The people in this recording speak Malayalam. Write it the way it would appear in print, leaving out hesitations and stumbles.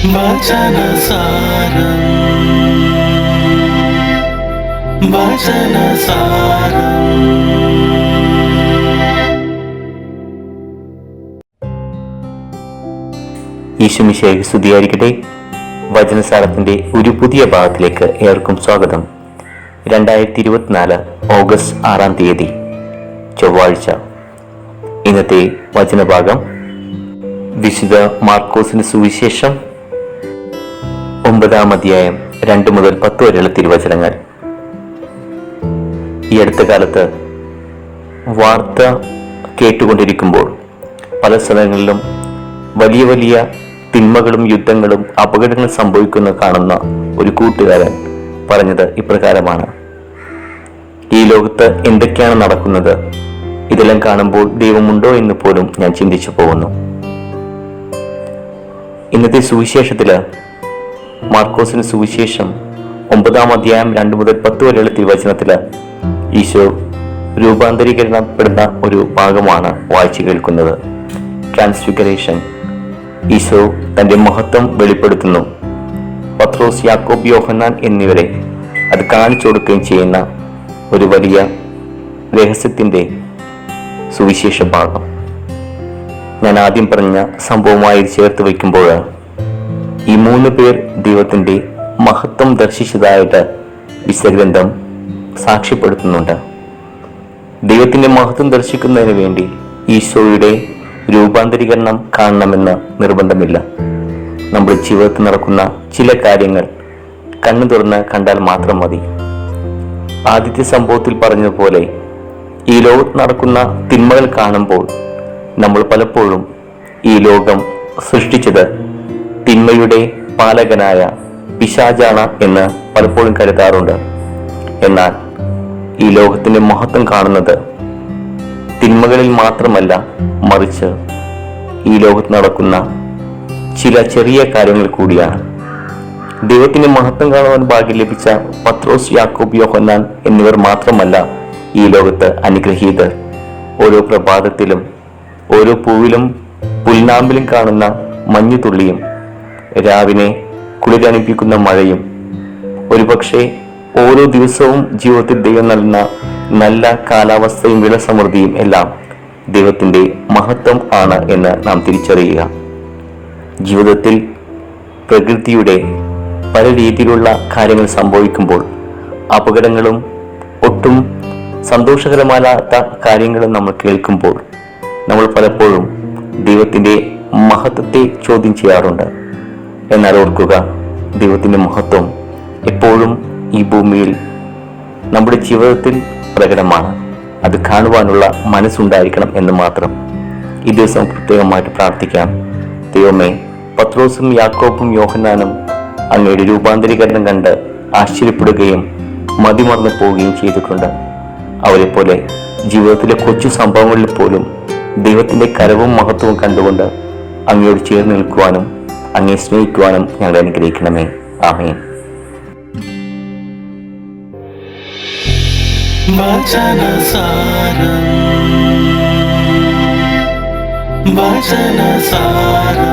വചനസാരം വചനസാരം. ഈശോമിശിഹായ്ക്ക് സ്തുതിയായിരിക്കട്ടെ. വചനസാരത്തിന്റെ ഒരു പുതിയ ഭാഗത്തിലേക്ക് ഏവർക്കും സ്വാഗതം. 2024 ഓഗസ്റ്റ് 6 തീയതി ചൊവ്വാഴ്ച. ഇന്നത്തെ വചനഭാഗം വിശുദ്ധ മാർക്കോസിന്റെ സുവിശേഷം 9 അധ്യായം 2 മുതൽ 10 വരെയുള്ള തിരുവചനങ്ങൾ. ഈ അടുത്ത കാലത്ത് വാർത്ത കേട്ടുകൊണ്ടിരിക്കുമ്പോൾ പല സ്ഥലങ്ങളിലും വലിയ വലിയ തിന്മകളും യുദ്ധങ്ങളും അപകടങ്ങളും സംഭവിക്കുന്ന കാണുന്ന ഒരു കൂട്ടുകാരൻ പറഞ്ഞത് ഇപ്രകാരമാണ്: ഈ ലോകത്ത് എന്തൊക്കെയാണ് നടക്കുന്നത്, ഇതെല്ലാം കാണുമ്പോൾ ദൈവമുണ്ടോ എന്ന് പോലും ഞാൻ ചിന്തിച്ചു പോകുന്നു. ഇന്നത്തെ സുവിശേഷത്തില്, മാർക്കോസിന് സുവിശേഷം 9 അധ്യായം 2 മുതൽ 10 വരെയുള്ള തിരുവചനത്തില് ഈശോ രൂപാന്തരീകരണപ്പെടുന്ന ഒരു ഭാഗമാണ് വായിച്ചു കേൾക്കുന്നത്. ട്രാൻസ്ഫിഗറേഷൻ. ഈശോ തന്റെ മഹത്വം വെളിപ്പെടുത്തുന്നു. പത്രോസ്, യാക്കോബ്, യോഹന്നാൻ എന്നിവരെ അത് കാണിച്ചു കൊടുക്കുകയും ചെയ്യുന്ന ഒരു വലിയ രഹസ്യത്തിന്റെ സുവിശേഷ ഭാഗം. ഞാൻ ആദ്യം പറഞ്ഞ സംഭവമായി ചേർത്ത് വയ്ക്കുമ്പോൾ ഈ 3 പേർ ദൈവത്തിന്റെ മഹത്വം ദർശിച്ചതായിട്ട് വിശുദ്ധഗ്രന്ഥം സാക്ഷ്യപ്പെടുത്തുന്നുണ്ട്. ദൈവത്തിന്റെ മഹത്വം ദർശിക്കുന്നതിന് വേണ്ടി ഈശോയുടെ രൂപാന്തരീകരണം കാണണമെന്ന് നിർബന്ധമില്ല. നമ്മുടെ ജീവിതത്തിൽ നടക്കുന്ന ചില കാര്യങ്ങൾ കണ്ണു തുറന്ന് കണ്ടാൽ മാത്രം മതി. ആദ്യത്തെ സംഭവത്തിൽ പറഞ്ഞതുപോലെ ഈ ലോകത്ത് നടക്കുന്ന തിന്മകൾ കാണുമ്പോൾ നമ്മൾ പലപ്പോഴും ഈ ലോകം സൃഷ്ടിച്ചത് തിന്മയുടെ പാലകനായ പിശാചാണ് എന്ന് പലപ്പോഴും കരുതാറുണ്ട്. എന്നാൽ ഈ ലോകത്തിന്റെ മഹത്വം കാണുന്നത് തിന്മകളിൽ മാത്രമല്ല, മറിച്ച് ഈ ലോകത്ത് നടക്കുന്ന ചില ചെറിയ കാര്യങ്ങൾ കൂടിയാണ്. ദൈവത്തിന്റെ മഹത്വം കാണുവാൻ ഭാഗ്യം ലഭിച്ച പത്രോസ്, യാക്കോബ്, യോഹന്നാൻ എന്നിവർ മാത്രമല്ല ഈ ലോകത്ത് അനുഗ്രഹീതർ. ഓരോ പ്രഭാതത്തിലും ഓരോ പൂവിലും പുൽനാമ്പിലും കാണുന്ന മഞ്ഞുതുള്ളിയും രാവിനെ കുളിരണിപ്പിക്കുന്ന മഴയും ഒരുപക്ഷെ ഓരോ ദിവസവും ജീവിതത്തിൽ ദൈവം നൽകുന്ന നല്ല കാലാവസ്ഥയും വിളസമൃദ്ധിയും എല്ലാം ദൈവത്തിന്റെ മഹത്വം ആണ് എന്ന് നാം തിരിച്ചറിയുക. ജീവിതത്തിൽ പ്രകൃതിയുടെ പല രീതിയിലുള്ള കാര്യങ്ങൾ സംഭവിക്കുമ്പോൾ അപകടങ്ങളും ഒട്ടും സന്തോഷകരമല്ലാത്ത കാര്യങ്ങളും നമ്മൾ കേൾക്കുമ്പോൾ നമ്മൾ പലപ്പോഴും ദൈവത്തിന്റെ മഹത്വത്തെ ചോദ്യം ചെയ്യാറുണ്ട്. എന്നാൽ ഓർക്കുക, ദൈവത്തിന്റെ മഹത്വം എപ്പോഴും ഈ ഭൂമിയിൽ നമ്മുടെ ജീവിതത്തിൽ പ്രകടമാണ്. അത് കാണുവാനുള്ള മനസ്സുണ്ടായിരിക്കണം എന്ന് മാത്രം. ഈ ദിവസം പ്രത്യേകമായിട്ട് പ്രാർത്ഥിക്കാം. ദൈവമേ, പത്രോസും യാക്കോബും യോഹന്നാനും അങ്ങയുടെ രൂപാന്തരീകരണം കണ്ട് ആശ്ചര്യപ്പെടുകയും മതിമറന്നു പോവുകയും ചെയ്തിട്ടുണ്ട്. അവരെ പോലെ ജീവിതത്തിലെ കൊച്ചു സംഭവങ്ങളിൽ പോലും ദൈവത്തിന്റെ കരവും മഹത്വവും കണ്ടുകൊണ്ട് അങ്ങയോട് ചേർന്ന് നിൽക്കുവാനും അങ്ങയെ സ്നേഹിക്കുവാനും ഞങ്ങളെ അനുഗ്രഹിക്കണമേ. ആമേൻ. വചനസാരം വചനസാരം.